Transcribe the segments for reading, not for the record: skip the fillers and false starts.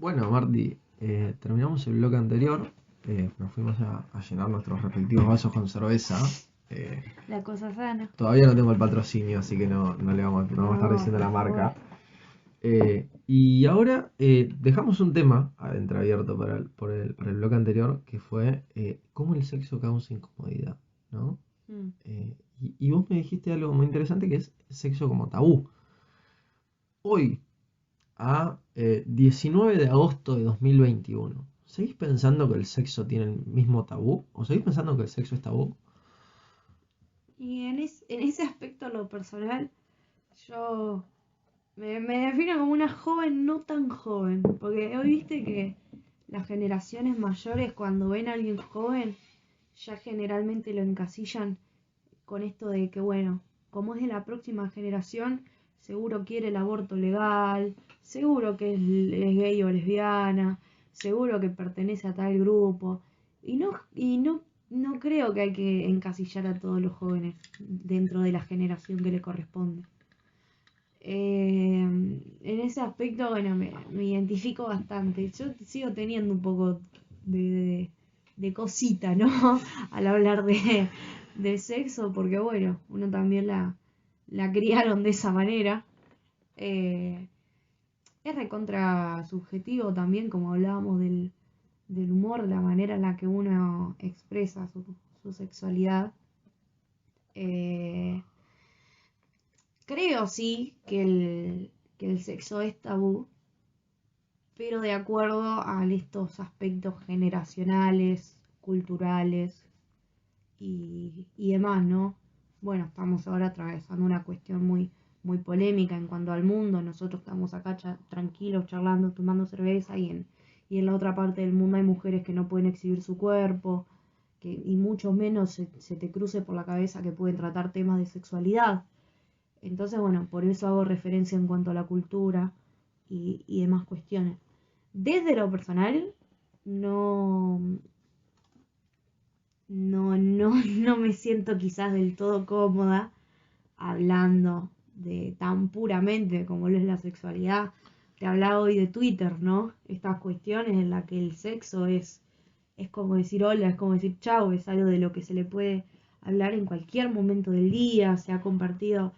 Bueno, Marty, terminamos el bloque anterior. Nos fuimos a llenar nuestros respectivos vasos con cerveza. Eh, La cosa sana. Todavía no tengo el patrocinio, así que no le vamos, no vamos a estar No, diciendo la por favor. marca. Y ahora dejamos un tema entreabierto para el bloque anterior, que fue cómo el sexo causa incomodidad, ¿no? Mm. Y vos me dijiste algo muy interesante que es sexo como tabú. Hoy, a 19 de agosto de 2021. ¿Seguís pensando que el sexo tiene el mismo tabú? ¿O seguís pensando que el sexo es tabú? Y en ese aspecto, lo personal, yo me defino como una joven no tan joven. Porque hoy viste que las generaciones mayores, cuando ven a alguien joven, ya generalmente lo encasillan con esto de que, bueno, como es de la próxima generación, seguro quiere el aborto legal, seguro que es gay o lesbiana, seguro que pertenece a tal grupo. Y no creo que hay que encasillar a todos los jóvenes dentro de la generación que le corresponde. En ese aspecto, bueno, me identifico bastante. Yo sigo teniendo un poco de cosita, ¿no? Al hablar de sexo, porque bueno, uno también la criaron de esa manera. Eh, es recontra subjetivo también, como hablábamos del humor, la manera en la que uno expresa su sexualidad. Eh, Creo sí que el sexo es tabú, pero de acuerdo a estos aspectos generacionales, culturales y demás, ¿no? Bueno, estamos ahora atravesando una cuestión muy polémica en cuanto al mundo. Nosotros estamos acá tranquilos, charlando, tomando cerveza y en la otra parte del mundo hay mujeres que no pueden exhibir su cuerpo, y mucho menos se te cruce por la cabeza que pueden tratar temas de sexualidad. Entonces, bueno, por eso hago referencia en cuanto a la cultura y demás cuestiones. Desde lo personal, no, no me siento quizás del todo cómoda hablando de tan puramente como lo es la sexualidad. Te hablaba hoy de Twitter, ¿no? Estas cuestiones en las que el sexo es como decir hola, es como decir chau, es algo de lo que se le puede hablar en cualquier momento del día, se ha compartido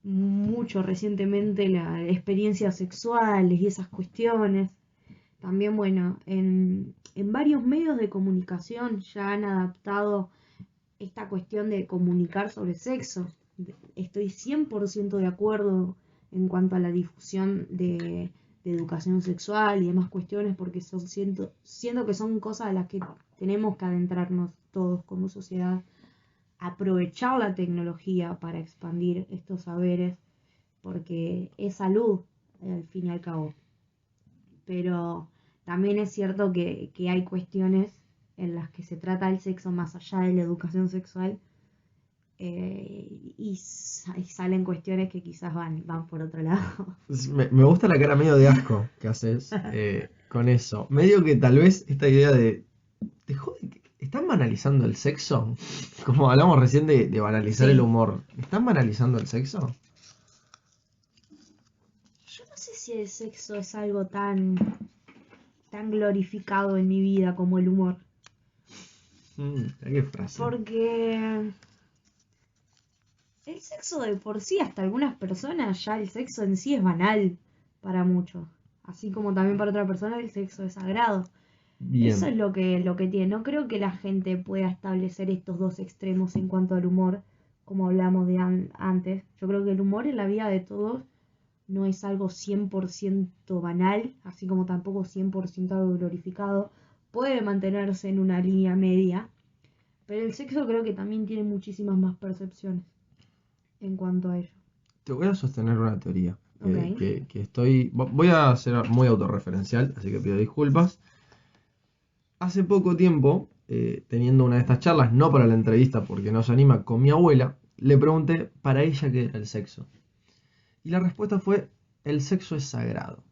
mucho recientemente las experiencias sexuales y esas cuestiones. También, bueno, en varios medios de comunicación ya han adaptado esta cuestión de comunicar sobre sexo. Estoy 100% de acuerdo en cuanto a la difusión de educación sexual y demás cuestiones, porque siento que son cosas a las que tenemos que adentrarnos todos como sociedad, aprovechar la tecnología para expandir estos saberes, porque es salud al fin y al cabo. Pero también es cierto que hay cuestiones en las que se trata el sexo más allá de la educación sexual, y salen cuestiones que quizás van por otro lado. Me gusta la cara medio de asco que haces con eso. Medio que tal vez esta idea de... ¿Te jode ¿Están banalizando el sexo? Como hablamos recién de banalizar el Sí. humor. ¿Están banalizando el sexo? Yo no sé si el sexo es algo tan glorificado en mi vida como el humor. Qué frase. Porque el sexo de por sí, hasta algunas personas, ya el sexo en sí es banal para muchos. Así como también para otra persona el sexo es sagrado. Eso Bien. es lo que tiene. No creo que la gente pueda establecer estos dos extremos en cuanto al humor, como hablamos de antes. Yo creo que el humor en la vida de todos no es algo 100% banal, así como tampoco 100% algo glorificado. Puede mantenerse en una línea media, pero el sexo creo que también tiene muchísimas más percepciones en cuanto a ello. Te voy a sostener una teoría Ok. que estoy... Voy a ser muy autorreferencial, así que pido disculpas. Hace poco tiempo, teniendo una de estas charlas, no para la entrevista porque no se anima, con mi abuela, le pregunté para ella qué era el sexo. Y la respuesta fue, el sexo es sagrado.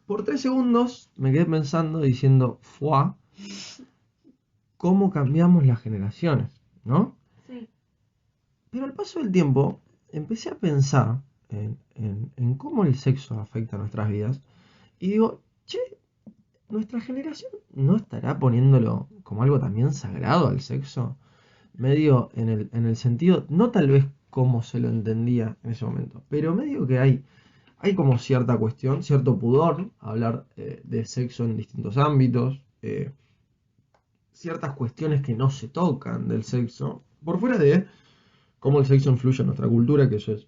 Por 3 segundos me quedé pensando diciendo, ¡fua! ¿Cómo cambiamos las generaciones? ¿No? Sí. Pero al paso del tiempo empecé a pensar en cómo el sexo afecta a nuestras vidas y digo, che, nuestra generación no estará poniéndolo como algo también sagrado al sexo, medio en el sentido, no tal vez como se lo entendía en ese momento, pero medio que hay como cierta cuestión, cierto pudor a hablar de sexo en distintos ámbitos, ciertas cuestiones que no se tocan del sexo, por fuera de cómo el sexo influye en nuestra cultura, que eso es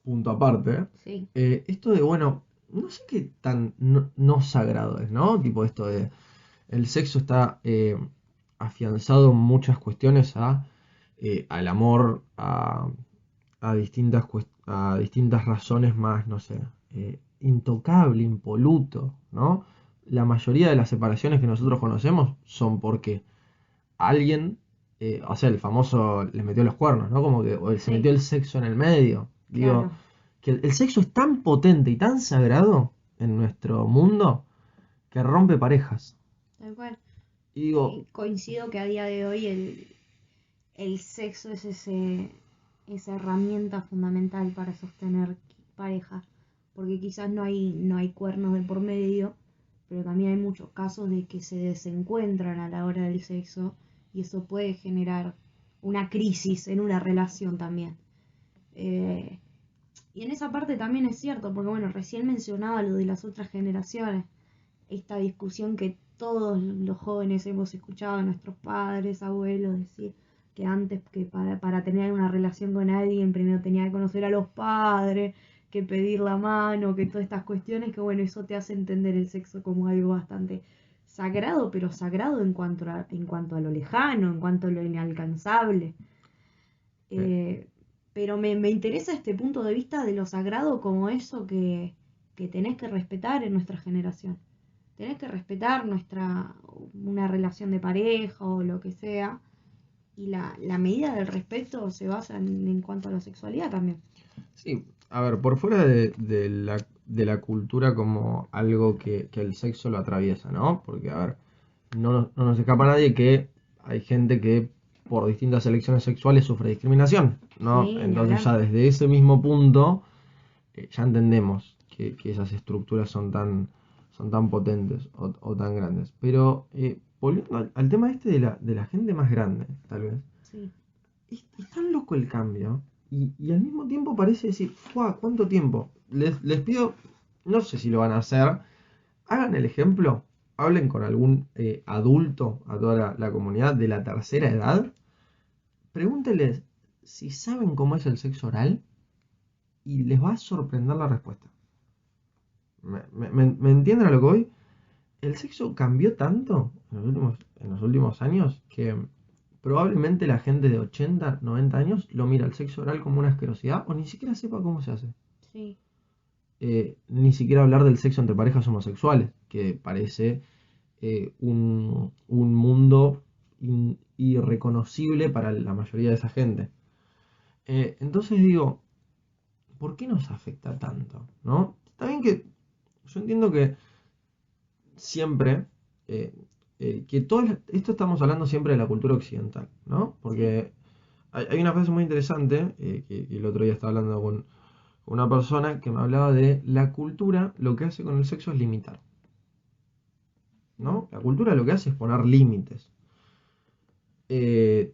punto aparte. Sí, Esto de, bueno, no sé qué tan no sagrado es, ¿no? Tipo esto de, el sexo está afianzado en muchas cuestiones al amor, a distintas razones más, no sé, intocable, impoluto, ¿no? La mayoría de las separaciones que nosotros conocemos son porque alguien, o sea, el famoso le metió los cuernos, ¿no? Como que o se sí, metió el sexo en el medio. Digo, claro, que el sexo es tan potente y tan sagrado en nuestro mundo que rompe parejas. tal cual. Y digo, Coincido que a día de hoy el sexo es esa herramienta fundamental para sostener pareja, porque quizás no hay cuernos de por medio, pero también hay muchos casos de que se desencuentran a la hora del sexo y eso puede generar una crisis en una relación también. Eh, y en esa parte también es cierto, porque bueno, recién mencionaba lo de las otras generaciones, esta discusión que todos los jóvenes hemos escuchado a nuestros padres, abuelos decir que antes que para tener una relación con alguien primero tenía que conocer a los padres, que pedir la mano, que todas estas cuestiones, que bueno, eso te hace entender el sexo como algo bastante sagrado, pero sagrado en cuanto a lo lejano, en cuanto a lo inalcanzable. eh, Eh, pero me interesa este punto de vista de lo sagrado como eso que tenés que respetar en nuestra generación. Tenés que respetar una relación de pareja o lo que sea. Y la medida del respeto se basa en cuanto a la sexualidad también. sí, a ver, por fuera de la cultura como algo que el sexo lo atraviesa, ¿no? Porque, a ver, no nos escapa a nadie que hay gente que por distintas elecciones sexuales sufre discriminación, ¿no? Sí, ni Entonces hablar. ya desde ese mismo punto ya entendemos que esas estructuras son tan potentes o tan grandes. Pero volviendo al tema este de la gente más grande, tal vez, Sí, es tan loco el cambio y al mismo tiempo parece decir, ¡fua! ¿Cuánto tiempo? Les pido, no sé si lo van a hacer, hagan el ejemplo, hablen con algún adulto a toda la comunidad de la tercera edad, pregúntenles si saben cómo es el sexo oral y les va a sorprender la respuesta. ¿Me entienden a lo que voy? El sexo cambió tanto en los últimos años que probablemente la gente de 80 90 años lo mira el sexo oral como una asquerosidad o ni siquiera sepa cómo se hace. sí, Ni siquiera hablar del sexo entre parejas homosexuales, que parece un mundo irreconocible para la mayoría de esa gente. Entonces digo, ¿por qué nos afecta tanto? ¿No? Está bien que yo entiendo que siempre, eh, que esto estamos hablando siempre de la cultura occidental, ¿no? sí, Porque hay una frase muy interesante que el otro día estaba hablando con una persona que me hablaba de la cultura, lo que hace con el sexo es limitar, mm, ¿no? La cultura lo que hace es poner límites,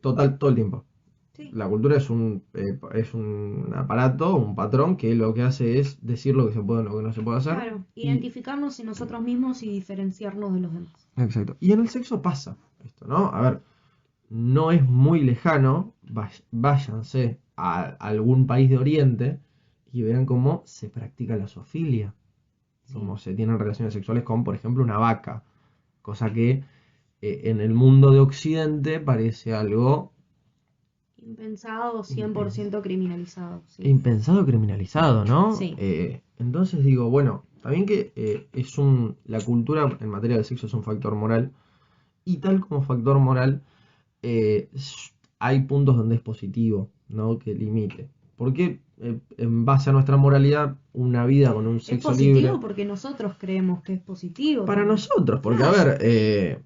todo el tiempo. sí, La cultura es un aparato, un patrón que lo que hace es decir lo que se puede o lo que no se puede hacer. claro. Y, Identificarnos en nosotros mismos y diferenciarnos de los demás. exacto. Y en el sexo pasa esto, ¿no? A ver, no es muy lejano, váyanse a algún país de Oriente y vean cómo se practica la zoofilia, Sí. cómo se tienen relaciones sexuales con, por ejemplo, una vaca, cosa que en el mundo de Occidente parece algo Impensado, impens- 100% criminalizado, sí. impensado, criminalizado, ¿no? Sí, Entonces digo, bueno, también que la cultura en materia de sexo es un factor moral y tal como factor moral eh, hay puntos donde es positivo, ¿no? Que limite. Porque en base a nuestra moralidad, una vida con un es sexo positivo libre, porque nosotros creemos que es positivo para también. nosotros, porque a Claro, ver,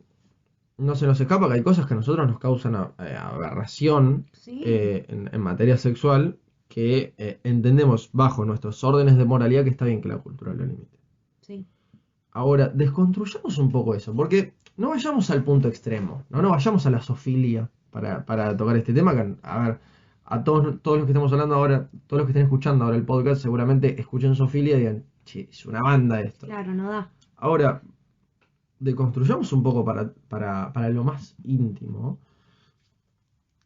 no se nos escapa que hay cosas que a nosotros nos causan aberración sí, en materia sexual que entendemos bajo nuestros órdenes de moralidad que está bien que la cultura lo limite. sí. Ahora, desconstruyamos un poco eso, porque no vayamos al punto extremo, no vayamos a la zoofilia para tocar este tema, que, a ver, a todos los que estamos hablando ahora, todos los que estén escuchando ahora el podcast, seguramente escuchen zoofilia y digan, che, es una banda esto. Claro, no da. Ahora, deconstruyamos un poco para lo más íntimo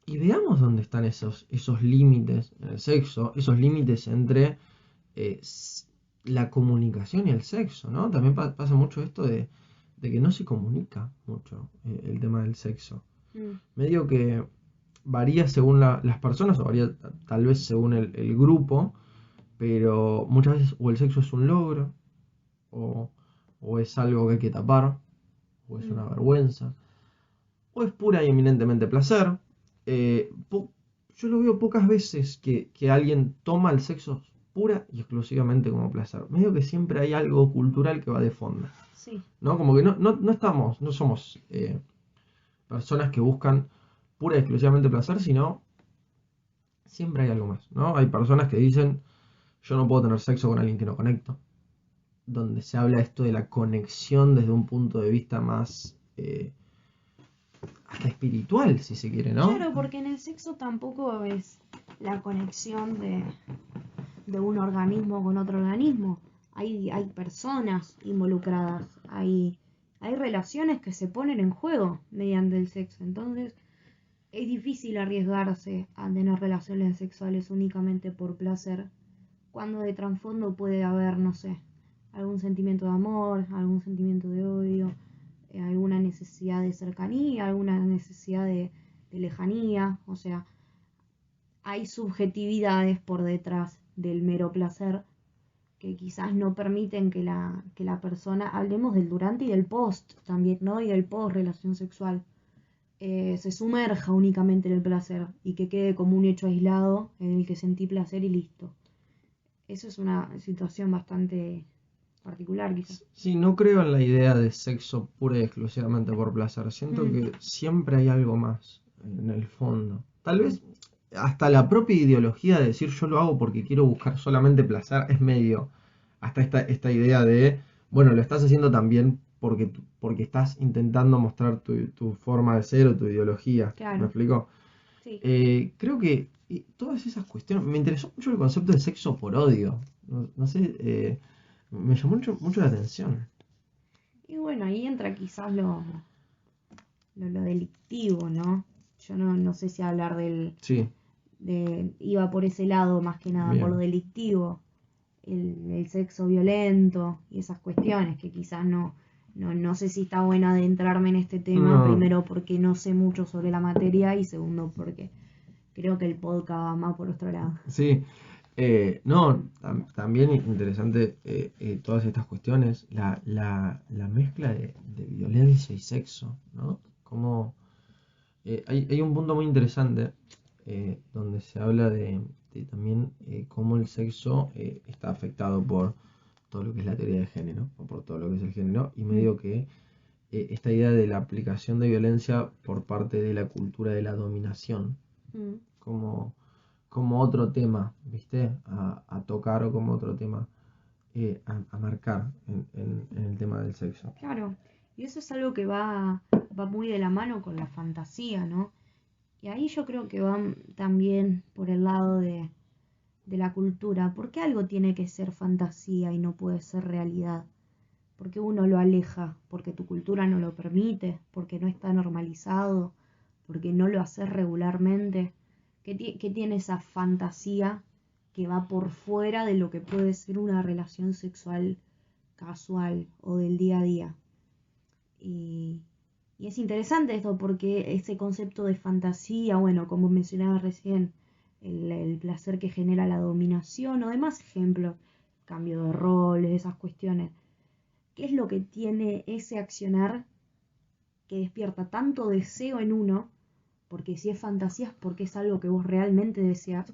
y veamos dónde están esos límites en el sexo, esos límites entre eh, la comunicación y el sexo, ¿no? También pasa mucho esto de que no se comunica mucho el tema del sexo. Medio que varía según las personas, o varía tal vez según el grupo, pero muchas veces o el sexo es un logro, o, o es algo que hay que tapar, o es una vergüenza, o es pura y eminentemente placer. Yo lo veo pocas veces que alguien toma el sexo pura y exclusivamente como placer. Medio que siempre hay algo cultural que va de fondo. Sí. ¿No? Como que no somos personas que buscan pura y exclusivamente placer, sino siempre hay algo más, ¿no? Hay personas que dicen, yo no puedo tener sexo con alguien que no conecto. Donde se habla esto de la conexión desde un punto de vista más hasta espiritual, si se quiere, ¿no? Claro, porque en el sexo tampoco es la conexión de un organismo con otro organismo. Hay personas involucradas, hay relaciones que se ponen en juego mediante el sexo. Entonces, es difícil arriesgarse a tener relaciones sexuales únicamente por placer, cuando de trasfondo puede haber, no sé, algún sentimiento de amor, algún sentimiento de odio, alguna necesidad de cercanía, alguna necesidad de lejanía. O sea, hay subjetividades por detrás del mero placer que quizás no permiten que la persona, hablemos del durante y del post también, ¿no? Y del post relación sexual, se sumerja únicamente en el placer y que quede como un hecho aislado en el que sentí placer y listo. Eso es una situación bastante particular, quizás. Sí, no creo en la idea de sexo pura y exclusivamente por placer. Siento que siempre hay algo más en el fondo. Tal vez hasta la propia ideología de decir yo lo hago porque quiero buscar solamente placer es medio. Hasta esta idea de, bueno, lo estás haciendo también porque estás intentando mostrar tu forma de ser o tu ideología. Claro. ¿Me explico? Sí. Creo que todas esas cuestiones. Me interesó mucho el concepto de sexo por odio. No sé, me llamó mucho la atención. Y bueno, ahí entra quizás lo delictivo, ¿no? Yo no sé si hablar Sí, iba por ese lado más que nada, por lo bien. delictivo, el sexo violento y esas cuestiones que quizás no sé si está bueno adentrarme en este tema, No, primero porque no sé mucho sobre la materia y segundo porque creo que el podcast va más por otro lado. sí. No, también interesante todas estas cuestiones, la mezcla de violencia y sexo, ¿no? Como hay un punto muy interesante donde se habla de también cómo el sexo está afectado por todo lo que es la teoría de género, o por todo lo que es el género, y Mm, medio que esta idea de la aplicación de violencia por parte de la cultura de la dominación, mm. como, como otro tema, ¿viste? A tocar o como otro tema a marcar en el tema del sexo. Claro, y eso es algo que va muy de la mano con la fantasía, ¿no? Y ahí yo creo que van también por el lado de la cultura. ¿Por qué algo tiene que ser fantasía y no puede ser realidad? Porque uno lo aleja, porque tu cultura no lo permite, porque no está normalizado, porque no lo haces regularmente. ¿Qué tiene esa fantasía que va por fuera de lo que puede ser una relación sexual casual o del día a día? Y, y es interesante esto porque ese concepto de fantasía, bueno, como mencionaba recién, el placer que genera la dominación o demás ejemplos, cambio de roles, esas cuestiones. ¿Qué es lo que tiene ese accionar que despierta tanto deseo en uno? Porque si es fantasía es porque es algo que vos realmente deseas,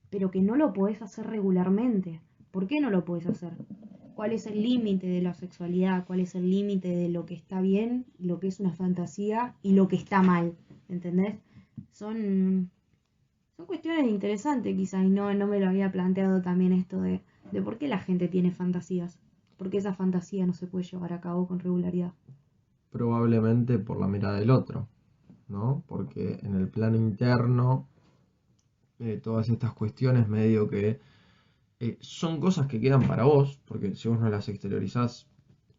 pero que no lo podés hacer regularmente. ¿Por qué no lo podés hacer? ¿Cuál es el límite de la sexualidad? ¿Cuál es el límite de lo que está bien, lo que es una fantasía y lo que está mal? ¿Entendés? Son, son cuestiones interesantes quizás y no me lo había planteado también esto de por qué la gente tiene fantasías. porque esa fantasía no se puede llevar a cabo con regularidad. Probablemente por la mirada del otro, ¿no? Porque en el plano interno, todas estas cuestiones medio que son cosas que quedan para vos, porque si vos no las exteriorizás,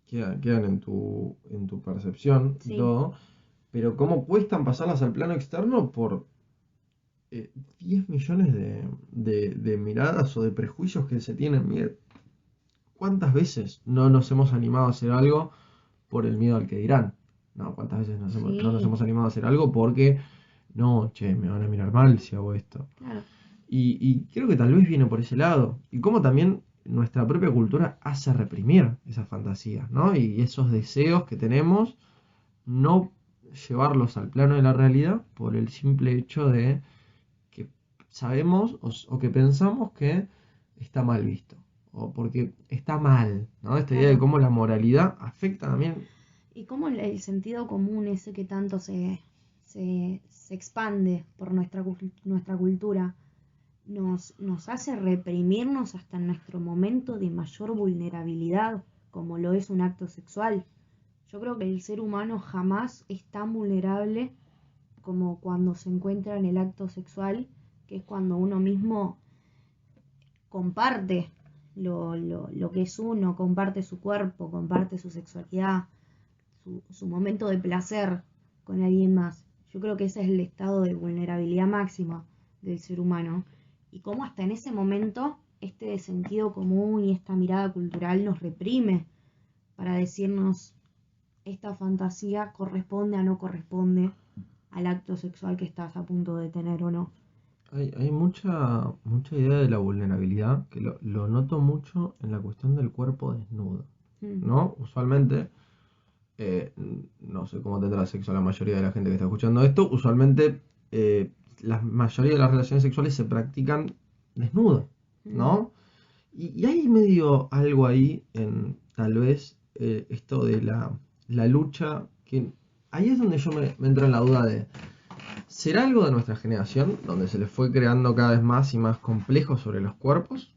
quedan en tu percepción y Sí, todo, pero cómo cuestan pasarlas al plano externo por 10 millones de miradas o de prejuicios que se tienen. Mira, ¿cuántas veces no nos hemos animado a hacer algo por el miedo al que dirán? No, ¿cuántas veces no nos sí, hemos animado a hacer algo porque, no, che, me van a mirar mal si hago esto? claro. Y creo que tal vez viene por ese lado. Y cómo también nuestra propia cultura hace reprimir esas fantasías, ¿no? Y esos deseos que tenemos, no llevarlos al plano de la realidad por el simple hecho de que sabemos o que pensamos que está mal visto. O porque está mal, ¿no? Esta idea de Claro. cómo la moralidad afecta también. Y cómo el sentido común ese que tanto se expande por nuestra cultura nos hace reprimirnos hasta en nuestro momento de mayor vulnerabilidad, como lo es un acto sexual. Yo creo que el ser humano jamás es tan vulnerable como cuando se encuentra en el acto sexual, que es cuando uno mismo comparte lo que es uno, comparte su cuerpo, comparte su sexualidad, su momento de placer con alguien más. Yo creo que ese es el estado de vulnerabilidad máxima del ser humano. Y cómo hasta en ese momento este sentido común y esta mirada cultural nos reprime para decirnos esta fantasía corresponde o no corresponde al acto sexual que estás a punto de tener o no. Hay mucha idea de la vulnerabilidad que lo noto mucho en la cuestión del cuerpo desnudo, Mm, ¿no? Usualmente, eh, no sé cómo tendrá sexo la mayoría de la gente que está escuchando esto, usualmente la mayoría de las relaciones sexuales se practican desnudo, mm. ¿no? Y hay medio algo ahí en tal vez esto de la lucha, que ahí es donde yo me entro en la duda de, ¿será algo de nuestra generación donde se le fue creando cada vez más y más complejo sobre los cuerpos?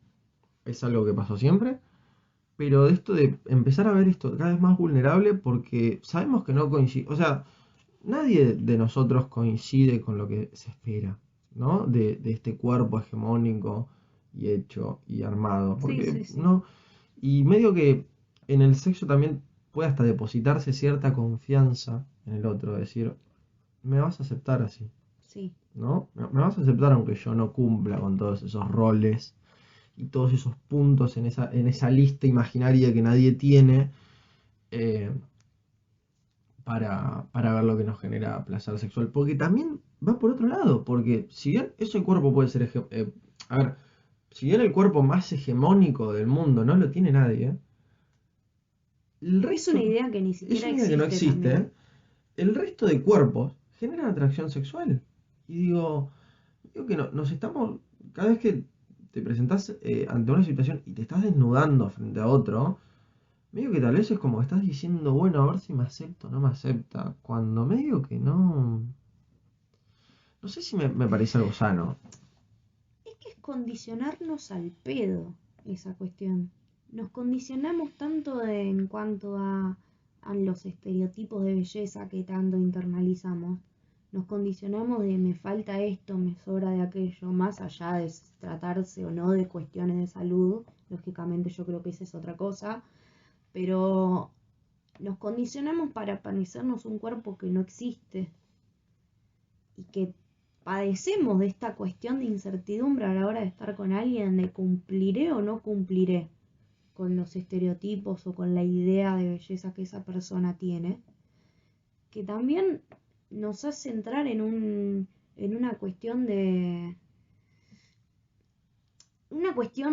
¿Es algo que pasó siempre? Pero de esto de empezar a ver esto cada vez más vulnerable porque sabemos que no coincide, o sea, nadie de nosotros coincide con lo que se espera, ¿no? De este cuerpo hegemónico y hecho y armado, Sí, porque sí, sí. no, y medio que en el sexo también puede hasta depositarse cierta confianza en el otro, decir, me vas a aceptar así, Sí. ¿no? Me vas a aceptar aunque yo no cumpla con todos esos roles y todos esos puntos en esa lista imaginaria que nadie tiene eh, para ver lo que nos genera placer sexual. Porque también va por otro lado, porque si bien ese cuerpo puede ser, a ver, si bien el cuerpo más hegemónico del mundo no lo tiene nadie, el Es una resto idea que ni es siquiera una idea que no existe existe, también. ¿eh? El resto de cuerpos generan atracción sexual. Y digo que no, nos estamos, cada vez que te presentás ante una situación y te estás desnudando frente a otro, medio que tal vez es como que estás diciendo, bueno, a ver si me acepta o no me acepta, cuando medio que no, no sé si me parece algo sano. Es que es condicionarnos al pedo esa cuestión. Nos condicionamos tanto en cuanto a los estereotipos de belleza que tanto internalizamos. Nos condicionamos de me falta esto, me sobra de aquello, más allá de tratarse o no de cuestiones de salud. Lógicamente yo creo que esa es otra cosa. Pero nos condicionamos para parecernos un cuerpo que no existe y que padecemos de esta cuestión de incertidumbre a la hora de estar con alguien, de cumpliré o no cumpliré con los estereotipos o con la idea de belleza que esa persona tiene, que también nos hace entrar en una cuestión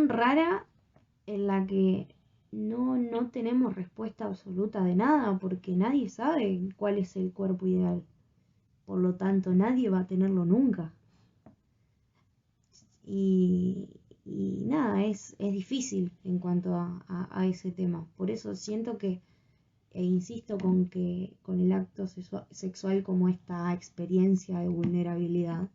rara en la que no tenemos respuesta absoluta de nada, porque nadie sabe cuál es el cuerpo ideal. Por lo tanto, nadie va a tenerlo nunca. Y, y nada, es difícil en cuanto a ese tema. Por eso siento que, e insisto con que con el acto sexual como esta experiencia de vulnerabilidad,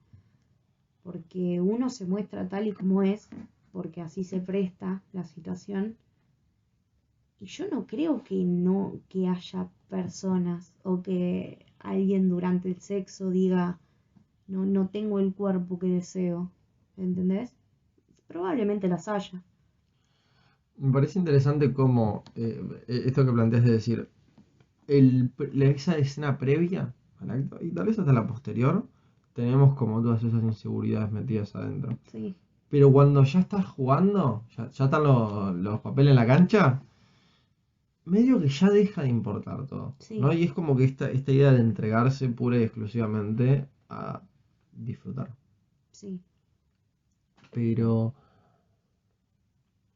porque uno se muestra tal y como es, porque así se presta la situación, Y yo no creo que haya personas o que alguien durante el sexo diga, no tengo el cuerpo que deseo. ¿Entendés? Probablemente las haya. Me parece interesante cómo esto que planteas de decir, esa escena previa al acto y tal vez hasta la posterior, tenemos como todas esas inseguridades metidas adentro. Sí, Pero cuando ya estás jugando, ya están los papeles en la cancha, medio que ya deja de importar todo, sí, ¿no? Y es como que esta idea de entregarse pura y exclusivamente a disfrutar. sí. Pero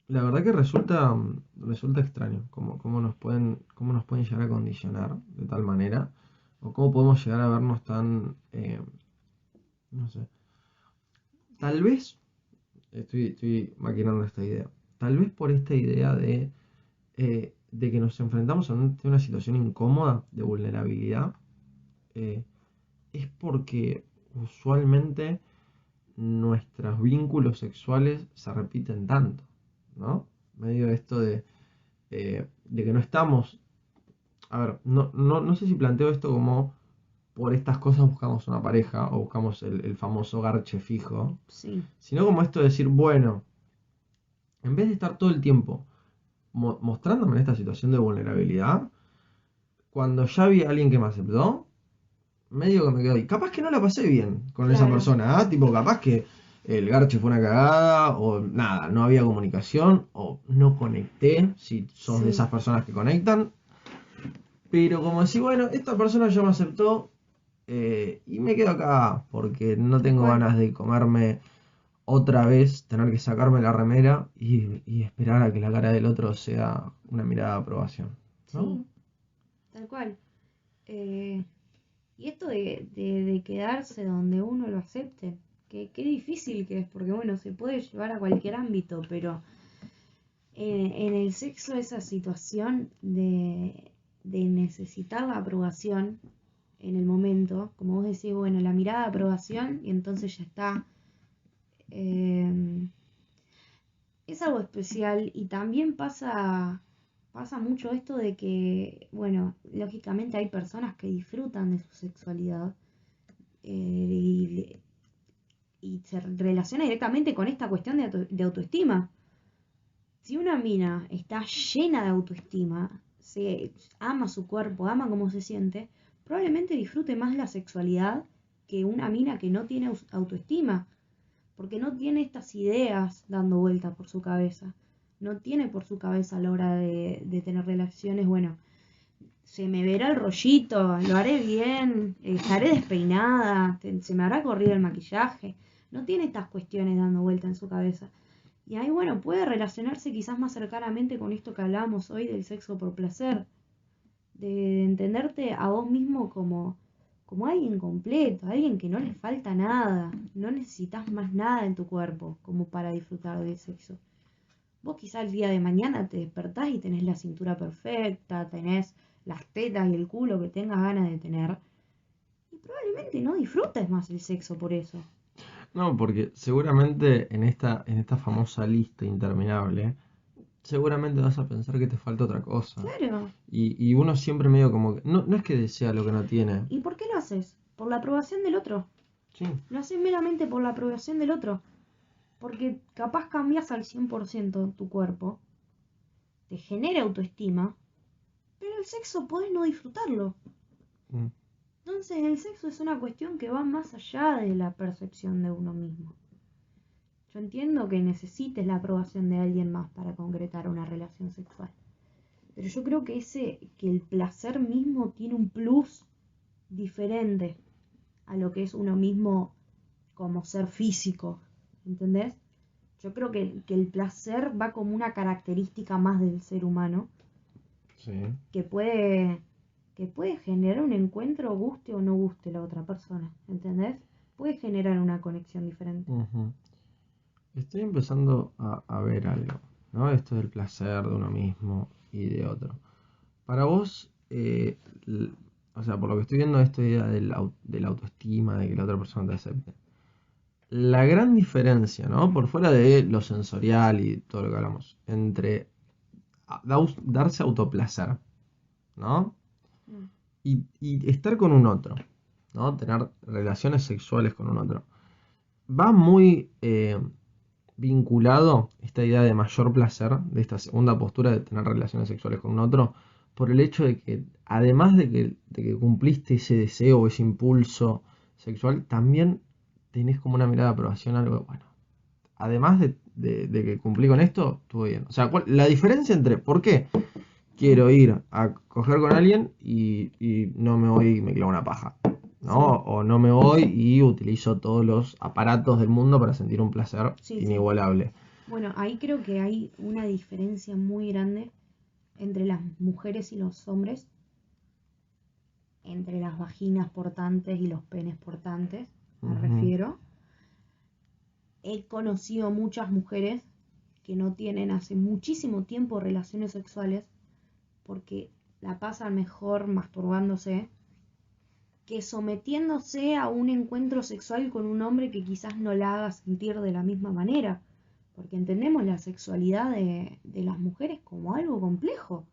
la verdad que resulta extraño cómo nos pueden llegar a condicionar de tal manera, o cómo podemos llegar a vernos tan, no sé, tal vez, estoy maquinando esta idea, tal vez por esta idea de que nos enfrentamos a una situación incómoda de vulnerabilidad, eh, es porque usualmente nuestros vínculos sexuales se repiten tanto, ¿no? Medio esto de que no estamos. A ver, no sé si planteo esto como por estas cosas buscamos una pareja o buscamos el famoso garche fijo, Sí, sino como esto de decir, bueno, en vez de estar todo el tiempo mostrándome en esta situación de vulnerabilidad, cuando ya vi a alguien que me aceptó, medio que me quedo ahí. Capaz que no la pasé bien con esa claro, persona, ¿ah? Tipo, capaz que el garche fue una cagada, o nada, no había comunicación, o no conecté, si sos de sí, esas personas que conectan. Pero como decir, bueno, esta persona ya me aceptó y me quedo acá porque no tal tengo cual. ganas de comerme otra vez, tener que sacarme la remera y esperar a que la cara del otro sea una mirada de aprobación, ¿no? Sí, tal cual. Eh, y esto de quedarse donde uno lo acepte, qué difícil que es, porque bueno, se puede llevar a cualquier ámbito, pero en el sexo esa situación de necesitar la aprobación en el momento, como vos decís, bueno, la mirada de aprobación y entonces ya está. eh, es algo especial y también pasa mucho esto de que, bueno, lógicamente hay personas que disfrutan de su sexualidad y, y se relaciona directamente con esta cuestión de autoestima. Si una mina está llena de autoestima, se ama su cuerpo, ama cómo se siente, probablemente disfrute más la sexualidad que una mina que no tiene autoestima, porque no tiene estas ideas dando vueltas por su cabeza. No tiene por su cabeza a la hora de tener relaciones, bueno, se me verá el rollito, lo haré bien, estaré despeinada, se me habrá corrido el maquillaje. No tiene estas cuestiones dando vuelta en su cabeza. Y ahí, bueno, puede relacionarse quizás más cercanamente con esto que hablábamos hoy del sexo por placer, de entenderte a vos mismo como alguien completo, alguien que no le falta nada, no necesitas más nada en tu cuerpo como para disfrutar del sexo. Vos quizás el día de mañana te despertás y tenés la cintura perfecta, tenés las tetas y el culo que tengas ganas de tener, y probablemente no disfrutes más el sexo por eso. No, porque seguramente en esta famosa lista interminable, seguramente vas a pensar que te falta otra cosa. Claro. Y uno siempre medio como que, no es que desea lo que no tiene. ¿Y por qué lo haces? Por la aprobación del otro. Sí. Lo haces meramente por la aprobación del otro. Porque capaz cambias al 100% tu cuerpo, te genera autoestima, pero el sexo podés no disfrutarlo. Mm. Entonces el sexo es una cuestión que va más allá de la percepción de uno mismo. Yo entiendo que necesites la aprobación de alguien más para concretar una relación sexual. Pero yo creo que el placer mismo tiene un plus diferente a lo que es uno mismo como ser físico. ¿Entendés? Yo creo que el placer va como una característica más del ser humano Sí. que puede, que puede generar un encuentro, guste o no guste la otra persona. ¿Entendés? Puede generar una conexión diferente. Ujú. Estoy empezando a ver algo, ¿no? Esto del placer de uno mismo y de otro. Para vos, o sea, por lo que estoy viendo, esta idea de la autoestima, de que la otra persona te acepte. La gran diferencia, ¿no? Por fuera de lo sensorial y todo lo que hablamos, entre darse autoplacer, ¿no? Mm. Y estar con un otro, ¿no? Tener relaciones sexuales con un otro. Va muy vinculado esta idea de mayor placer, de esta segunda postura de tener relaciones sexuales con un otro, por el hecho de que, además de que cumpliste ese deseo o ese impulso sexual, también tenés como una mirada de aprobación, algo, bueno, además de que cumplí con esto, estuve bien. O sea, la diferencia entre por qué quiero ir a coger con alguien y no me voy y me clavo una paja, ¿no? Sí. O no me voy y utilizo todos los aparatos del mundo para sentir un placer Sí, sí. inigualable. Bueno, ahí creo que hay una diferencia muy grande entre las mujeres y los hombres, entre las vaginas portantes y los penes portantes, me Ujú. refiero. He conocido muchas mujeres que no tienen hace muchísimo tiempo relaciones sexuales porque la pasan mejor masturbándose que sometiéndose a un encuentro sexual con un hombre que quizás no la haga sentir de la misma manera. Porque entendemos la sexualidad de las mujeres como algo complejo,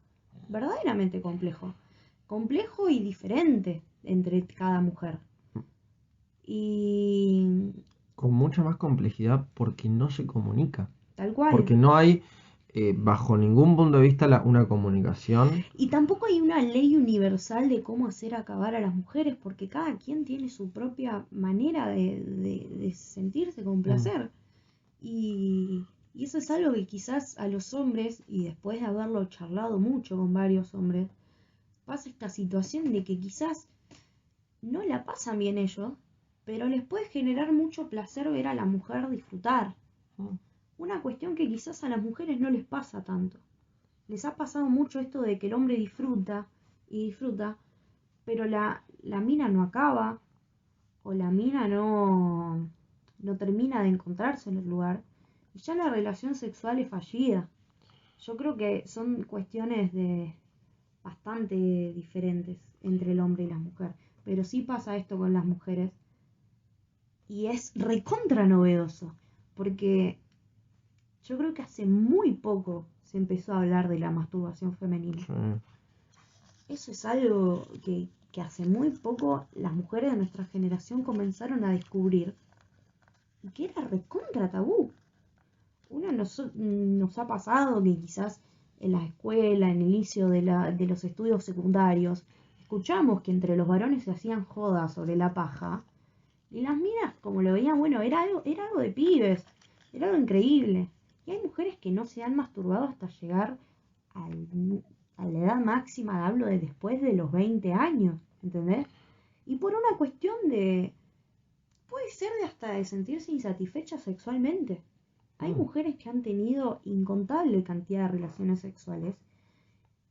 verdaderamente complejo. Complejo y diferente entre cada mujer. Y Con mucha más complejidad porque no se comunica. tal cual. Porque no hay, bajo ningún punto de vista, una comunicación. Y tampoco hay una ley universal de cómo hacer acabar a las mujeres, porque cada quien tiene su propia manera de sentirse con placer. Y eso es algo que quizás a los hombres, y después de haberlo charlado mucho con varios hombres, pasa esta situación de que quizás no la pasan bien ellos, pero les puede generar mucho placer ver a la mujer disfrutar. Una cuestión que quizás a las mujeres no les pasa tanto. Les ha pasado mucho esto de que el hombre disfruta y disfruta, pero la mina no acaba, o la mina no termina de encontrarse en el lugar, y ya la relación sexual es fallida. Yo creo que son cuestiones bastante diferentes entre el hombre y la mujer, pero sí pasa esto con las mujeres, y es recontra novedoso, porque yo creo que hace muy poco se empezó a hablar de la masturbación femenina. Sí. Eso es algo que hace muy poco las mujeres de nuestra generación comenzaron a descubrir y que era recontra tabú. Nos ha pasado que quizás en la escuela, en el inicio de los estudios secundarios, escuchamos que entre los varones se hacían jodas sobre la paja y las minas, como lo veían, bueno, era algo de pibes, era algo increíble. Y hay mujeres que no se han masturbado hasta llegar a la edad máxima, hablo de después de los 20 años, ¿entendés? Y por una cuestión puede ser de hasta de sentirse insatisfecha sexualmente. Hay mujeres que han tenido incontable cantidad de relaciones sexuales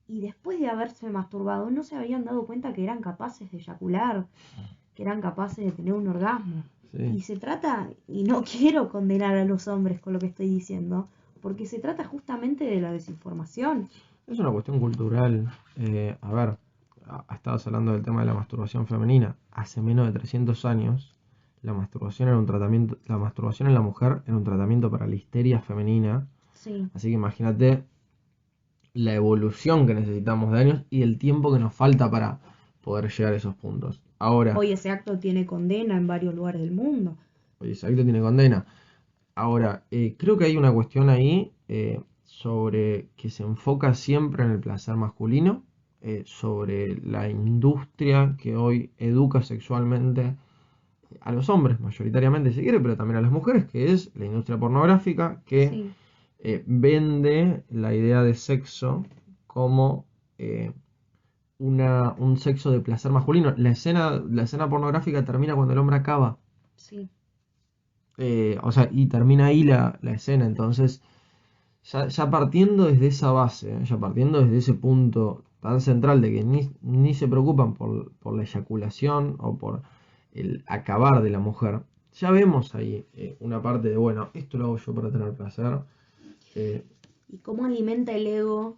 y después de haberse masturbado no se habían dado cuenta que eran capaces de eyacular, que eran capaces de tener un orgasmo. Sí. Y se trata, y no quiero condenar a los hombres con lo que estoy diciendo, porque se trata justamente de la desinformación. Es una cuestión cultural. A ver, estabas hablando del tema de la masturbación femenina. Hace menos de 300 años, la masturbación era un tratamiento, la masturbación en la mujer era un tratamiento para la histeria femenina. Sí, Así que imagínate la evolución que necesitamos de años y el tiempo que nos falta para poder llegar a esos puntos. Ahora, hoy ese acto tiene condena en varios lugares del mundo. oye, ese acto tiene condena. Ahora, creo que hay una cuestión ahí sobre que se enfoca siempre en el placer masculino, sobre la industria que hoy educa sexualmente a los hombres, mayoritariamente si quiere, pero también a las mujeres, que es la industria pornográfica, que Sí, vende la idea de sexo como un sexo de placer masculino. La escena pornográfica termina cuando el hombre acaba. sí. O sea, y termina ahí la escena. Entonces, ya partiendo desde esa base, ya partiendo desde ese punto tan central de que ni se preocupan por la eyaculación o por el acabar de la mujer, ya vemos ahí una parte de, bueno, esto lo hago yo para tener placer. Y cómo alimenta el ego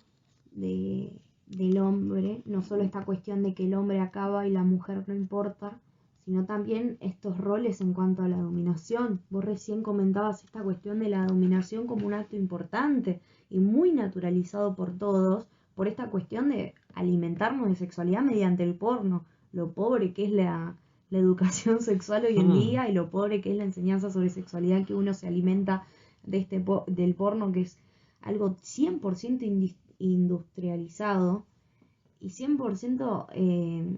del hombre, no solo esta cuestión de que el hombre acaba y la mujer no importa, sino también estos roles en cuanto a la dominación. Vos recién comentabas esta cuestión de la dominación como un acto importante y muy naturalizado por todos, por esta cuestión de alimentarnos de sexualidad mediante el porno, lo pobre que es la educación sexual hoy en día y lo pobre que es la enseñanza sobre sexualidad que uno se alimenta de del porno, que es algo 100% industrializado y 100%